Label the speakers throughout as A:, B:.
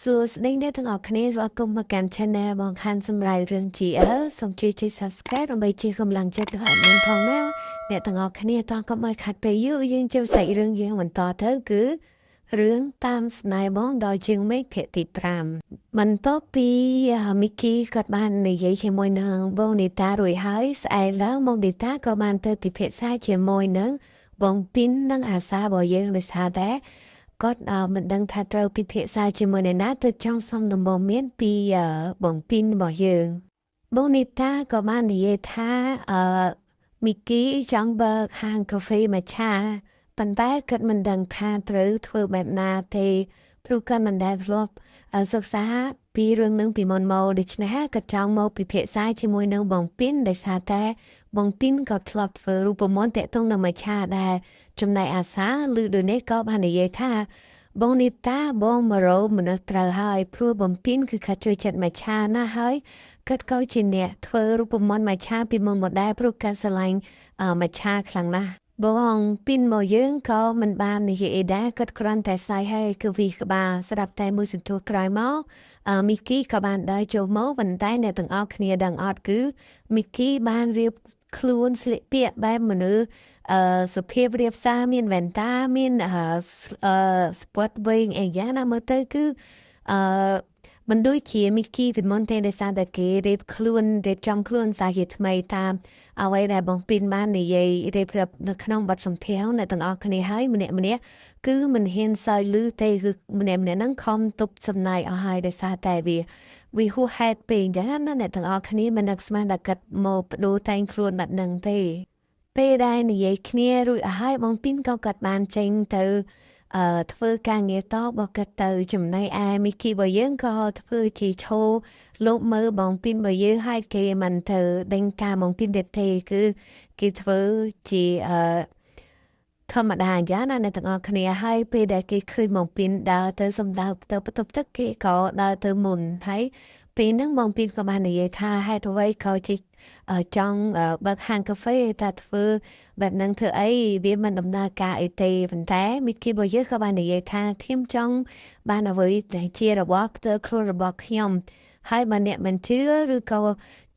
A: សួស្តីអ្នកទាំងអស់គ្នាស្វាគមន៍មកកាន់ Channel បងខាន់សម្រាប់រឿង GL សូមជួយ Subscribe ដើម្បីជាកម្លាំងចិត្តដល់ admin ផងណាអ្នកទាំងអស់គ្នាតោះកុំឲ្យខាត់ពេលយូរយើងចូលសាច់រឿងយើងបន្តទៅគឺរឿងតាមស្នេហ៍បងដល់ជាងមេឃភាគទី5បន្ទាប់ពីមីគីគាត់បាននិយាយជាមួយនឹងបងនីតារួចហើយស្អែកឡើងមកនីតាក៏បានទៅពិភាក្សាជាមួយនឹងបងពីននិងអាសារបស់យើងដោយសារតែគាត់មិនដឹងថាត្រូវពិភាក្សាជាមួយអ្នកណាទើបចង់សុំដំបូន្មានពីបងពីនរបស់យើងបងនីតាក៏បាននិយាយថាមីគីចង់បើកហាងកាហ្វេមួយឆាប៉ុន្តែគាត់មិនដឹងថាត្រូវធ្វើបែបណាទេព្រោះគាត់មិនដែលធ្លាប់សិក្សាពីរឿងនឹងពីមុនមកដូច្នេះគាត់ចង់មកពិភាក្សាជាមួយនឹងបងពីនដោយសារតែបងពីនក៏ធ្លាប់ធ្វើរូបមន្តតាក់ទងនឹងមួយឆាដែរចំណែកអាសាឬដូចនេះក៏បាននិយាយថាបងនីតាបងមករោមនុស្សត្រូវហើយព្រោះបងពីនគឺគាត់ជួយចិត្តមួយឆាណាហើយគាត់ក៏ជាអ្នកធ្វើរូបមន្តមួយឆាពីមុនមកដែរព្រោះគាត់ស្រឡាញ់មួយឆាខ្លាំងណាស់បងពីនមកយើងក៏មិនបាននិយាយអីដែរគាត់គ្រាន់តែសាយឲ្យគឺវីក្បាលស្រាប់តែមួយសន្ទុះក្រោយមកមីគីក៏បានដើរចូលមកប៉ុន្តែអ្នកទាំងអស់គ្នាដឹងអត់គឺមីគីបានរៀបខ្លួនស្លៀកពាក់បែបមនុស្សសុភាពរៀបសារមានវ៉ែនតាមានស្ពតវែងអីយ៉ាងណាមើលទៅគឺមិនដូចជាមីគីពីមុនទេដោយសារតែគេរៀបចំខ្លួនសារជាថ្មីតាមអ្វីដែលបងពីនបាននិយាយរៀបរាប់នៅក្នុងបទសម្ភាសន៍អ្នកទាំងអស់គ្នាហើយម្នាក់គឺមិនហ៊ានសើចឮទេគឺម្នាក់ហ្នឹងខំទប់សំណាយអស់ហើយដោយសារតែវាហួសហេតុពេកអញ្ចឹងណាអ្នកទាំងអស់គ្នាមិននឹកស្មានតែកាត់មកបដូរតែងខ្លួនបាត់នឹងទេពេលដែលនិយាយគ្នារួចអស់ហើយបងពីនក៏កាត់បានចេញទៅធ្វើការងារតរបស់គាត់ទៅចំណែកឯមីគីរបស់យើងក៏ធ្វើជាឈោលោកមើលបងពីនរបស់យើងហើយគេមិនទៅដេញការបងពីនទៀតទេគឺគេធ្វើជាធម្មតាយ៉ាងណាអ្នកទាំងអស់គ្នាហើយពេលដែលគេឃើញបងពីនដើរទៅសំដៅទៅបន្ទប់ទឹកគេក៏ដើរទៅមុនហើយពេលហ្នឹងបងពីនក៏បាននិយាយថាហេតុអ្វីក៏ជាចង់បើកហាងកាហ្វេតែធ្វើបែបហ្នឹងធ្វើអីវាមិនដំណើរការអីទេប៉ុន្តែមីគីរបស់យើងក៏បាននិយាយថាខ្ញុំចង់បានអ្វីដែលជារបស់ផ្ទាល់ខ្លួនរបស់ខ្ញុំហើយបើអ្នកមិនជឿឬក៏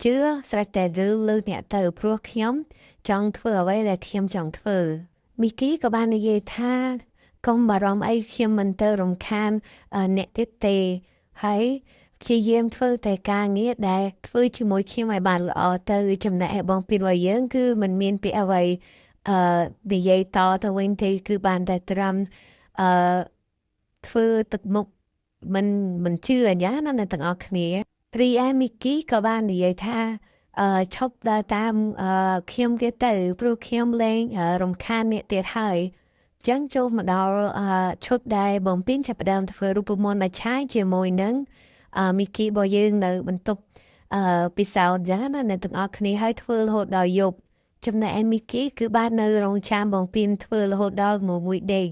A: ជឿស្រេចតែលើអ្នកទៅព្រោះខ្ញុំចង់ធ្វើអ្វីដែលខ្ញុំចង់ធ្វើមីគីក៏បាននិយាយថាកុំបារម្ភអីខ្ញុំមិនទៅរំខានអ្នកទៀតទេហើយព្យាយាមធ្វើតែការងារដែលធ្វើជាមួយខ្ញុំឲ្យបានល្អទៅចំណែកឯបងពីរបស់យើងគឺมันមានពីអ្វីនិយាយតទៅវិញទេគឺបានតែត្រាំធ្វើទឹកមុខមិនជឿអញ្ចឹងណាអ្នកទាំងអស់គ្នារីឯមីគីក៏បាននិយាយថាឈប់ដើរតាមខ្ញុំទៀតទៅព្រោះខ្ញុំលែងរំខានអ្នកទៀតហើយចឹងចូលមកដល់ឈុតដែលបងពីនចាប់ផ្ដើមធ្វើរូបមន្តមួយឆាយជាមួយនឹងមីគីរបស់យើងនៅបន្ទប់ពិសោធន៍យ៉ាងណាអ្នកទាំងអស់គ្នាឲ្យធ្វើរហូតដល់យប់ចំណែកឯមីគីគឺបាននៅរងចាំបងពីនធ្វើរហូតដល់មួយដេក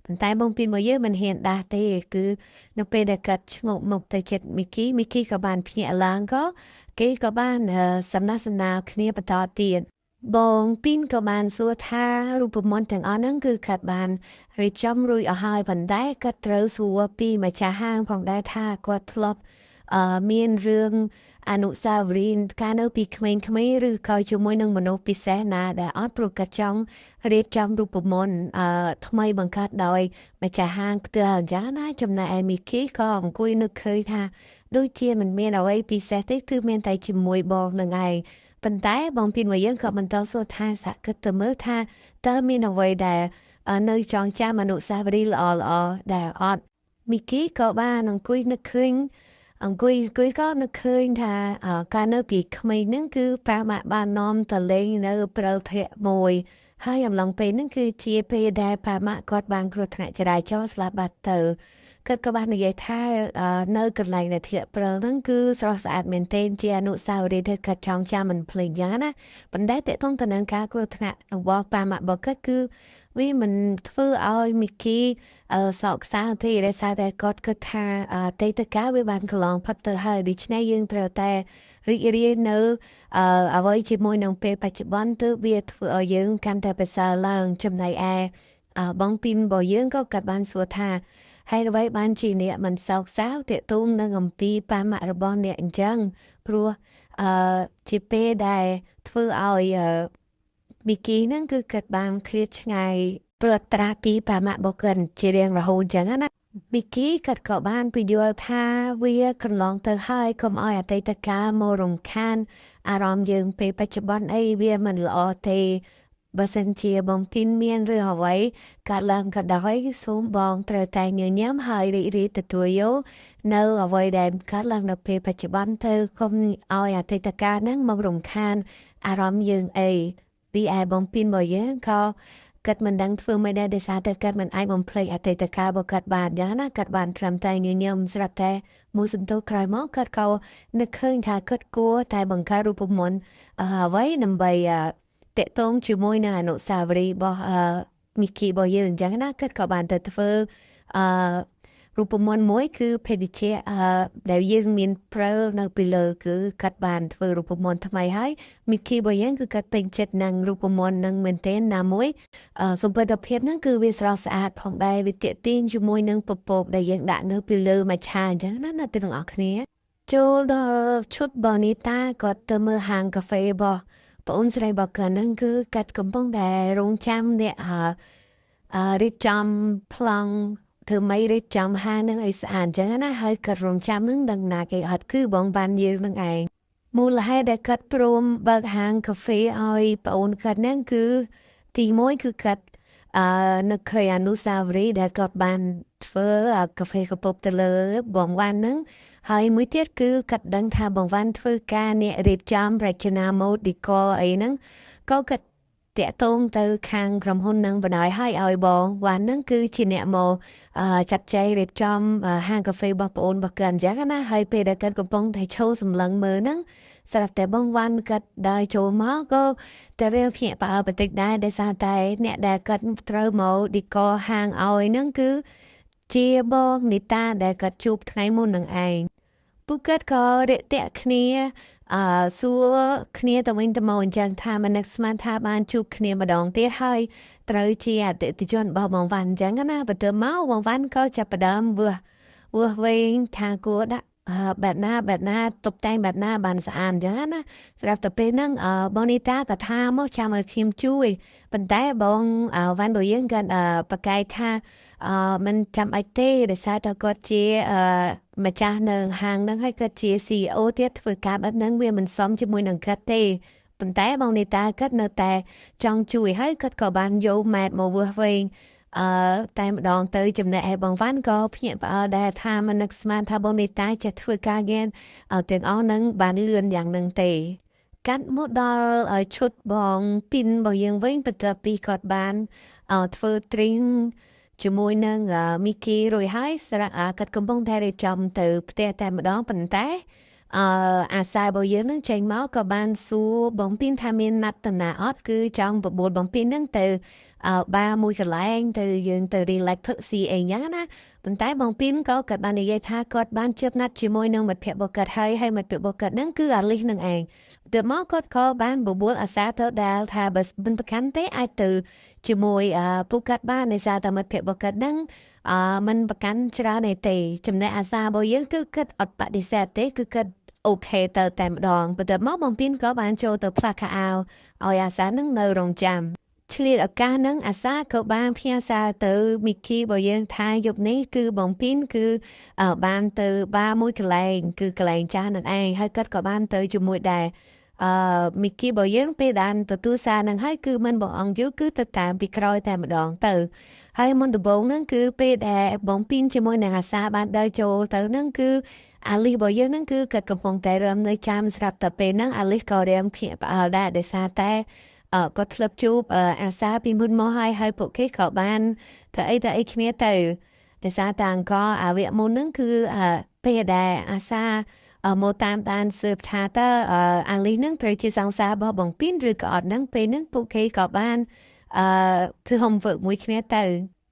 A: ប៉ុន្តែបងពីនមកយើងមិនហ៊ានដាស់ទេគឺនៅពេលដែលកាត់ឈ្ងោកមុខទៅចិត្តមីគីក៏បានភ្ញាក់ឡើងក៏គេក៏បានសំណះសំណាលគ្នាបន្តទៀតបងពីនក៏បានសួរថារូបមន្តទាំងអស់ហ្នឹងគឺគាត់បានរៀបចំរួចអស់ហើយប៉ុន្តែគាត់ត្រូវសួរពីម្ចាស់ហាងផងដែរថាគាត់ធ្លាប់មានរឿងអនុស្សាវរីយ៍កាលនៅពីក្មេងៗឬក៏ជាមួយនឹងមនុស្សពិសេសណាដែលអត់ប្រកាសចង់រៀបចំរូបមន្តថ្មីបង្កើតដោយម្ចាស់ហាងផ្ទាល់អញ្ចឹងណាចំណែកឯមីគីក៏អង្គុយនឹកឃើញថាដូចជាមិនមានអ្វីពិសេសទេគឺមានតែជាមួយបងនឹងឯងប៉ុន្តែបងពីនមកយើងក៏បន្តសួរថាសាគិតទៅមើលថាតើមានអ្វីដែលនៅចងចាំអនុស្សាវរីយ៍ល្អដែលអត់មីគីក៏បានអង្គុយនឹកឃើញក៏នឹកឃើញថាកាលនៅពីក្មេងហ្នឹងគឺប៉ាម៉ាក់បាននាំទៅលេងនៅព្រៃធ្លាក់មួយហើយអំឡុងពេលហ្នឹងគឺជាពេលដែលប៉ាម៉ាក់គាត់បានគ្រោះថ្នាក់ចរាចរណ៍ស្លាប់បាត់ទៅគាត់ក៏បាននិយាយថានៅកន្លែងដែលធ្លាក់ព្រិលហ្នឹងគឺស្រស់ស្អាតមែនទែនជាអនុស្សាវរីយ៍ដែលគាត់ចង់ចាំមិនភ្លេចយ៉ាងណាប៉ុន្តែតើតងទៅនឹងការគ្រោះថ្នាក់របស់ប៉ាម៉ាក់របស់គាត់គឺវាមិនធ្វើឲ្យមីគីសោកសៅទេដោយសារតែគាត់គិតថាតេតកាវាបានកន្លងផុតទៅហើយដូច្នេះយើងត្រូវតែរីករាយនៅអ្វីជាមួយនឹងពេលបច្ចុប្បន្នទើបវាធ្វើឲ្យយើងកាន់តែប្រសើរឡើងចំណែកឯបងពីនរបស់យើងក៏គាត់បានសួរថា hay vậy ban chỉ nè mình sọc sáo tiệt tung nâng ngầm pi ba mạ rồi bon nè chăng pro chỉ pe đài thưa ai Mickey ហ្នឹងគឺគាត់បានឃ្លាតឆ្ងាយព្រោះត្រាស់ពីបាម៉ាក់របស់គាត់ជារៀងរហូតអញ្ចឹងណា Mickey គាត់ក៏បានពន្យល់ថាវាកន្លងទៅហើយកុំឲ្យអតីតកាលមករំខានអារម្មណ៍យើងពេលបច្ចុប្បន្នអីវាមិនល្អទេបើសិនជាបងពីនមានរឿងអ្វីកើតឡើងក៏ដោយសូមបងត្រូវតែញញឹមហើយរីករាយទទួលយកនៅអ្វីដែលកើតឡើងនៅពេលបច្ចុប្បន្នទៅកុំឲ្យអតីតកាលហ្នឹងមករំខានអារម្មណ៍យើងអីពីឯបងពីនរបស់យើងក៏កាត់មិនដឹងធ្វើមិនដែរដោយសារតែកាត់មិនអាចបំភ្លេចអតីតកាលរបស់កាត់បានយ៉ាងណាកាត់បានត្រឹមតែញញឹមស្រាប់តែមួយសន្ទុះក្រោយមកកាត់ក៏នឹកឃើញថាកាត់គួរតែបង្កើតរូបមន្តអ្វីដើម្បីតេតងជាមួយនឹងអនុស្សាវរីយ៍របស់មីគីរបស់យើងអញ្ចឹងណាកាត់ក៏បានទៅធ្វើរូបមន្តមួយគឺភេទជ្ជៈដែលយើងមានប្រើនៅពីលើគឺកាត់បានធ្វើរូបមន្តថ្មីហើយមីគីរបស់យើងគឺកាត់ពេញចិត្តនឹងរូបមន្តនឹងមែនទែនណាមួយសម្បត្តិភាពហ្នឹងគឺវាស្រស់ស្អាតផងដែរវាទាក់ទាញជាមួយនឹងពពកដែលយើងដាក់នៅពីលើមួយឆាអញ្ចឹងណាអ្នកទាំងអស់គ្នាចូលដល់ឈុតបនីតាគាត់ទៅមើលហាងកាហ្វេរបស់បងអូនស្រីរបស់គាត់ហ្នឹងគឺកាត់កំពុងតែរងចាំអ្នករៀបចំប្លង់ធ្វើម៉េចរៀបចំហាងនឹងឲ្យស្អាតអញ្ចឹងណាហើយគាត់រងចាំនឹងដឹងណាគេអត់គឺបងបានយើងនឹងឯងមូលហេតុដែលគាត់ព្រមបើកហាងកាហ្វេឲ្យបងអូនគាត់ហ្នឹងគឺទី1គឺគាត់នឹកឃើញអនុស្សាវរីយ៍ដែលគាត់បានធ្វើកាហ្វេកពប់ទៅលើបងវ៉ាន់ហ្នឹងហើយមួយទៀតគឺគាត់ដឹងថាបងវ៉ាន់ធ្វើការអ្នករៀបចំរចនាម៉ូដ decor អីហ្នឹងក៏គាត់តាក់ទងទៅខាងក្រុមហ៊ុននឹងបណ្ដោយឲ្យបងវ៉ាន់ហ្នឹងគឺជាអ្នកមកចាត់ចែងរៀបចំហាងកាហ្វេរបស់បងអូនរបស់គាត់អញ្ចឹងណាហើយពេលដែលគាត់កំពុងតែឈោសម្លឹងមើលហ្នឹងស្រាប់តែបងវ៉ាន់គាត់ដើរចូលមកក៏តែរៀងភ្ញាក់ផ្អើលបន្តិចដែរដោយសារតែអ្នកដែលគាត់ត្រូវមក decor ហាងឲ្យហ្នឹងគឺជាបងនីតាដែលគាត់ជួបថ្ងៃមុននឹងឯងពួកគាត់ក៏រាក់ទាក់គ្នាសួរគ្នាទៅវិញទៅមកអញ្ចឹងថាមិននឹកស្មានថាបានជួបគ្នាម្ដងទៀតហើយត្រូវជាអតិថិជនរបស់បងវ៉ាន់អញ្ចឹងណាបន្ទាប់មកបងវ៉ាន់ក៏ចាប់ផ្ដើមវាស់វែងថាគួរដាក់បែបណាតុបតែងបែបណាបានស្អាតអញ្ចឹងណាស្រាប់តែពេលហ្នឹងបងនីតាក៏ថាមកចាំឲ្យខ្ញុំជួយប៉ុន្តែបងវ៉ាន់របស់យើងគាត់ប្រកែកថាមិនចាំបាច់ទេដោយសារតែគាត់ជាម្ចាស់នៅហាងហ្នឹងហើយគាត់ជា CEO ទៀតធ្វើការបែបហ្នឹងវាមិនសមជាមួយនឹងគាត់ទេប៉ុន្តែបងនេតាគាត់នៅតែចង់ជួយហើយគាត់ក៏បានយកម៉ែតមកវាស់វែងតែម្ដងទៅចំណែកឯបងវ៉ាន់ក៏ភ្ញាក់ផ្អើលដែរថាមិននឹកស្មានថាបងនេតាចេះធ្វើការងារទាំងអស់ហ្នឹងបានលឿនយ៉ាងហ្នឹងទេកាត់មកដល់ឈុតបងពីនរបស់យើងវិញបន្ទាប់ពីគាត់បានធ្វើ drinkជាមួយនឹងមីគីរួចហើយគាត់កំពុងតែរៀបចំទៅផ្ទះតែម្ដងប៉ុន្តែអាសារបស់យើងនឹងចេញមកក៏បានសួរបងពីនថាមានណាត់តាណាអត់គឺចង់បបួលបងពីននឹងទៅបារមួយកន្លែងទៅយើងទៅ relax ផឹកស៊ីអីយ៉ាងណាប៉ុន្តែបងពីនក៏គាត់បាននិយាយថាគាត់បានជិបណាត់ជាមួយនឹងមិត្តភក្តិរបស់គាត់ហើយមិត្តភក្តិរបស់គាត់នឹងគឺអាលីសនឹងឯងទៅមកគាត់ក៏បានបបួលអាសាទៅដែលថាបើមិនប្រកាន់ទេអាចទៅជាមួយពួកគាត់បានដោយសារតែមិត្តភក្តិរបស់គាត់នឹងមិនប្រកាន់ច្រើនទេចំណែកអាសារបស់យើងគឺគាត់អត់បដិសេធទេគឺគាត់អូខេទៅតែម្ដងបន្ទាប់មកបងពីនក៏បានចូលទៅផ្លាស់ខោអាវឲ្យអាសានឹងនៅរងចាំឆ្លៀតឱកាសហ្នឹងអាសាក៏បានផ្ញើសារទៅមីគីរបស់យើងថាយប់នេះគឺបងពីនគឺបានទៅបារមួយកន្លែងគឺកន្លែងចាស់នឹងឯងហើយគាត់ក៏បានទៅជាមួយដែរមីគីរបស់យើងពេលបានទទួលសារនឹងហើយគឺមិនបងអង្គយូគឺទៅតាមពីក្រោយតែម្ដងទៅហើយមុនដំបូងហ្នឹងគឺពេលដែលបងពីនជាមួយនឹងអាសាបានដើរចូលទៅហ្នឹងគឺអាលីសរបស់យើងហ្នឹងគឺគាត់កំពុងតែរំនៅចាំស្រាប់តែពេលហ្នឹងអាលីសក៏រៀងភ្ញាក់ផ្អើលដែរដោយសារតែគាត់ធ្លាប់ជួបអាសាពីមុនមកហើយពួកគេក៏បានធ្វើអីគ្នាទៅដោយសារតែអង្គអាវៈមុនហ្នឹងគឺពេលដែលអាសាមកតាមដានស៊ើបថាតើអាលីនឹងត្រូវជាសង្សាររបស់បងពីនឬក៏អត់ហ្នឹងពេលហ្នឹងពួកគេក៏បានធ្វើ homework មួយគ្នាទៅ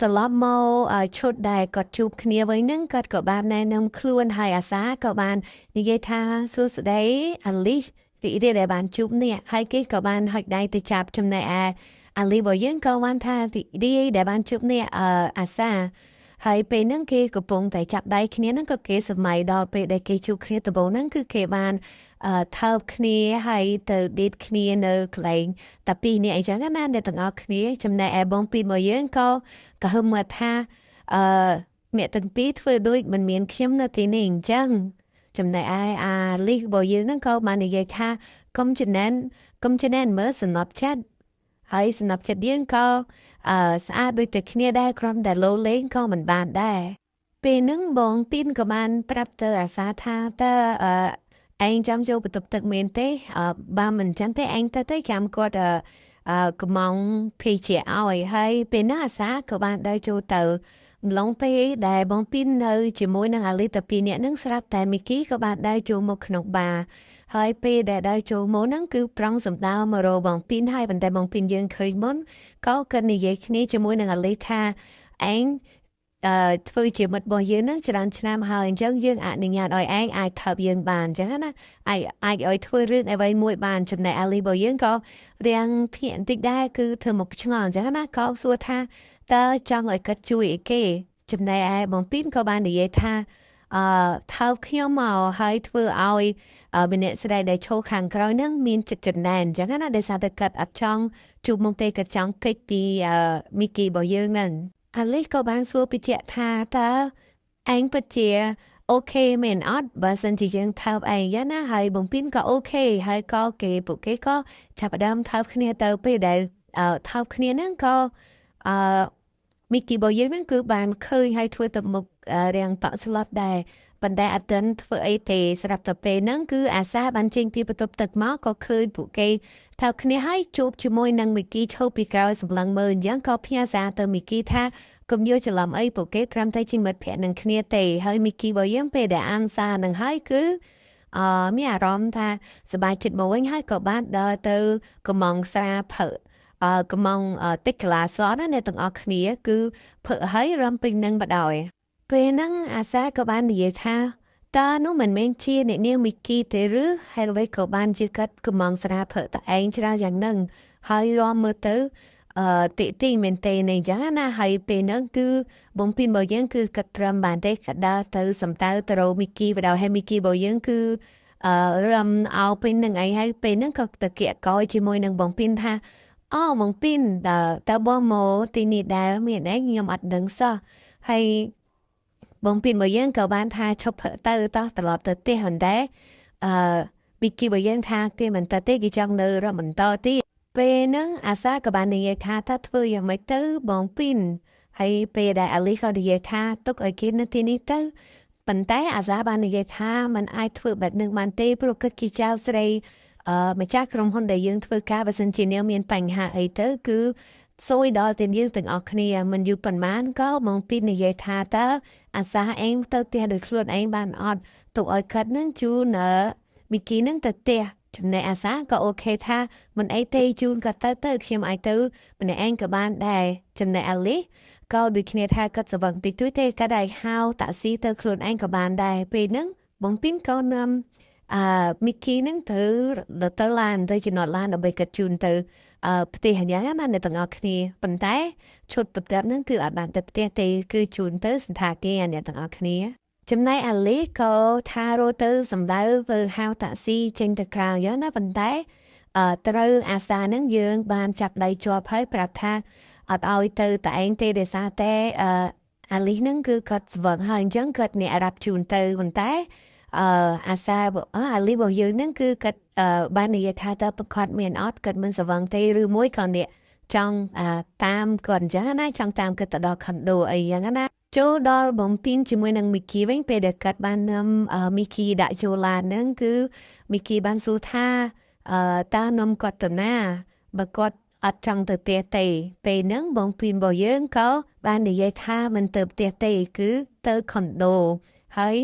A: ត្រឡប់មកឈុតដែលគាត់ជួបគ្នាវិញហ្នឹងគាត់ក៏បានណែនាំខ្លួនហើយអាសាក៏បាននិយាយថាសួស្ដីអាលីរីករាយដែលបានជួបនេះហើយគេក៏បានហុចដៃទៅចាប់ចំណែកអាលីរបស់យើងក៏បានថារីករាយដែលបានជួបនេះអាសា ហើយពេលហ្នឹងគេកំពុងតែចាប់ដៃគ្នាហ្នឹងក៏គេសម័យដល់ពេលដែលគេជួបគ្នាដំបូងហ្នឹងគឺគេបានថើបគ្នាហើយទៅដេតគ្នានៅកន្លែងតាពីនេះអីចឹងណាអ្នកទាំងអស់គ្នាចំណែកឯបងពីរបស់យើងក៏ហឹមមកថាអ្នកទាំងពីរធ្វើដូចមិនមានខ្ញុំនៅទីនេះអញ្ចឹងចំណែកឯអាលីរបស់យើងហ្នឹងក៏បាននិយាយថាកុំចំណែនមើលសំណប់ចិត្តហើយសំណប់ចិត្តយើងក៏ស្អាតដូចតែគ្នាដែរគ្រាន់តែលោលេងក៏មិនបានដែរពេលហ្នឹងបងពីនក៏បានប្រាប់ទៅអាសាថាតើឯងចាំចូលបន្ទប់ទឹកមែនទេបើមិនចឹងទេឯងទៅចាំគាត់កំងភេជាឲ្យហើយពេលហ្នឹងអាសាក៏បានដើរចូលទៅម្លងពេលដែលបងពីននៅជាមួយនឹងអាលីតាពីរនាក់ហ្នឹងស្រាប់តែមីគីក៏បានដើរចូលមកក្នុងបារហើយពេលដែលដើរចូលមកហ្នឹងគឺប្រងសំដៅមករកបងពីនហើយប៉ុន្តែបងពីនយើងឃើញមុនក៏គាត់និយាយគ្នាជាមួយនឹងអាលីថាឯងធ្វើជាមិត្តរបស់យើងហ្នឹងច្រើនឆ្នាំហើយអញ្ចឹងយើងអនុញ្ញាតឲ្យឯងអាចថើបយើងបានអញ្ចឹងណាអាចឲ្យធ្វើរឿងអ្វីមួយបានចំណែកអាលីរបស់យើងក៏រៀងភ្ញាក់បន្តិចដែរគឺធ្វើមកឆ្ងល់អញ្ចឹងណាក៏សួរថាតើចង់ឲ្យគាត់ជួយអីគេចំណែកឯបងពីនក៏បាននិយាយថាថើបខ្ញុំមកហើយធ្វើឲ្យម្នាក់ស្រីដែលឈរខាងក្រោយហ្នឹងមានចិត្តចំណែនអញ្ចឹងណាដោយសារតែគាត់អត់ចង់ជួបមុខទេគាត់ចង់គេចពីមីគីរបស់យើងហ្នឹងអាលីក៏បានសួរបញ្ជាក់ថាតើឯងពិតជាអូខេមែនអត់បើសិនជាយើងថើបឯងយ៉ាងណាហើយបងពីនក៏អូខេហើយក៏ពួកគេក៏ចាប់ផ្ដើមថើបគ្នាទៅពេលដែលថើបគ្នាហ្នឹងក៏មីគីរបស់យើងហ្នឹងគឺបានឃើញហើយធ្វើទៅមុខរាំងតក់ស្លុតដែរប៉ុន្តែអត់ទាន់ធ្វើអីទេស្រាប់តែពេលហ្នឹងគឺអាសាបានចេញពីបន្ទប់ទឹកមកក៏ឃើញពួកគេថើបគ្នាហើយជួបជាមួយនឹងមីគីឈប់ពីក្រោយសម្លឹងមើលអញ្ចឹងក៏ផ្ញើសារទៅមីគីថាកុំយល់ច្រឡំអីពួកគេត្រឹមតែជាមិត្តភក្តិនឹងគ្នាទេហើយមីគីរបស់យើងពេលដែលអានសារនឹងហើយគឺមានអារម្មណ៍ថាសប្បាយចិត្តមកវិញហើយក៏បានដើរទៅកំងស្រាផឹកកំងទឹកក្លាសណាអ្នកទាំងអស់គ្នាគឺផឹកហើយរំពេញនឹងបដ ாய் ពេលហ្នឹងអាសាក៏បាននិយាយថាតើនោះមិនមែនជាអ្នកនាងមីគីទេឬហើយអ្វីក៏បានជាកាត់កំងស្រាផឹកតែឯងច្រើនយ៉ាងហ្នឹងហើយរំមើលទៅតិទីមែនទេនេះចឹងណាហើយពេលហ្នឹងគឺបងពីនរបស់យើងគឺកាត់ត្រឹមបានទេកាត់ដើរទៅសំដៅទៅរកមីគីបដ ாய் ហើយមីគីរបស់យើងគឺរំអោពេលហ្នឹងអីហើយពេលហ្នឹងក៏តកៀកកយជាមួយនឹងបងពីនថាអូបងពីនតើបងមកទីនេះដែរមានអីខ្ញុំអត់ដឹងសោះហើយបងពីនរបស់យើងក៏បានថាឈប់ទៅត្រឡប់ទៅផ្ទះហ្នឹងដែរមីគីរបស់យើងថាគេមិនទៅទេគេចង់នៅរកបន្តទៀតពេលហ្នឹងអាសាក៏បាននិយាយថាតើធ្វើយ៉ាងម៉េចទៅបងពីនហើយពេលដែលអាលីក៏និយាយថាទុកឲ្យគេនៅទីនេះទៅប៉ុន្តែអាសាបាននិយាយថាมันអាចធ្វើបែបនឹងបានទេព្រោះគិតជាចៅស្រីម្ចាស់ក្រុមហ៊ុនដែលយើងធ្វើការបើសិនជានាងមានបញ្ហាអីទៅគឺសួយដល់ទាំងយើងទាំងអស់គ្នាមិនយូរប៉ុន្មានក៏បងពីននិយាយថាតើអាសាឯងទៅផ្ទះដោយខ្លួនឯងបានអត់ទុកឲ្យកាត់នឹងជូនមីគីនឹងទៅផ្ទះចំណែកអាសាក៏អូខេថាមិនអីទេជូនក៏ទៅខ្ញុំអាចទៅម្នាក់ឯងក៏បានដែរចំណែកអាលីក៏ដូចគ្នាថាគាត់ស្វឹងតិចតួចទេគាត់ដែរហៅតាក់ស៊ីទៅខ្លួនឯងក៏បានដែរពេលហ្នឹងបងពីនក៏នាំមីគីនឹងទៅឡានទៅចំណតឡានដើម្បីកាត់ជូនទៅផ្ទះយ៉ាងណាអ្នកទាំងអស់គ្នាប៉ុន្តែឈុតប្រដាប់ហ្នឹងគឺអត់បានទៅផ្ទះទេគឺជូនទៅសន្តាគារអ្នកទាំងអស់គ្នាចំណែកអាលីក៏ថារត់ទៅសម្ដៅទៅហៅតាក់ស៊ីចេញទៅក្រៅយ៉ាងណាប៉ុន្តែត្រូវអាសាហ្នឹងយើងបានចាប់ដៃជាប់ហើយប្រាប់ថាអត់ឲ្យទៅតែឯងទេដោយសារតែអាលីហ្នឹងគឺគាត់ស្វឹងហើយអញ្ចឹងគាត់អ្នករាប់ជូនទៅប៉ុន្តែអាសាអាលីរបស់យើងហ្នឹងគឺគាត់បាននិយាយថាតើប្រកាសមានអត់គាត់មិនស្វឹងទេឬមួយក៏អ្នកចង់តាមគាត់អញ្ចឹងណាចង់តាមគាត់ទៅដល់ខុនដូអីយ៉ាងណាចូលដល់បំពេញជាមួយនឹងមីគីវិញពេលដែលគាត់បាននាំមីគីដាក់ចូលឡានហ្នឹងគឺមីគីបានសួរថាតើនាំគាត់ទៅណាបើគាត់អត់ចង់ទៅផ្ទះទេពេលហ្នឹងបងពីនរបស់យើងក៏បាននិយាយថាមិនទៅផ្ទះទេគឺទៅខុនដូហើយ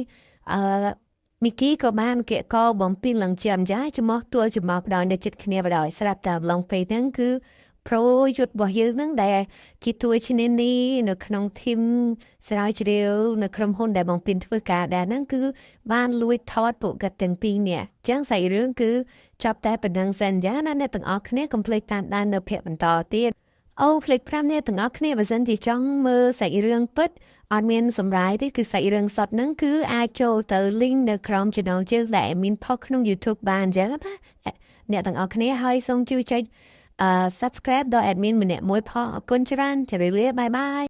A: មីគីក៏បានកកបំពេញឡើងចាំចាចំោះទួលចំោះបដ ாய் នៅចិត្តគ្នាបដ ாய் ស្រាប់តែឡងពេលហ្នឹងគឺប្រូយុទ្ធរបស់យើងហ្នឹងដែលគេទួយឈ្នានីនៅក្នុងធីមស្រាវជ្រាវនៅក្រុមហ៊ុនដែលបងពីនធ្វើការដែរហ្នឹងគឺបានលួចថតពួកគាត់ទាំងពីរនាក់អញ្ចឹងសាច់រឿងគឺចាប់តែប៉ុណ្ណឹងសិនចាណាអ្នកទាំងអស់គ្នាកុំភ្លេចតាមដាននៅភាគបន្តទៀត អូភ្លេច5អ្នកទាំងអស់គ្នាបើសិនជាចង់មើលសាច់រឿងពិតអត់មានសម្រាយទេគឺសាច់រឿងសតហ្នឹងគឺអាចចូលទៅ link នៅក្រោម channel ជើងដែល admin ផុសក្នុង YouTube បានអញ្ចឹងណាអ្នកទាំងអស់គ្នាហើយសូមជួយចុចsubscribe ដល់ admin ម្នាក់មួយផងអរគុណច្រើនជម្រាបលាបាយបាយ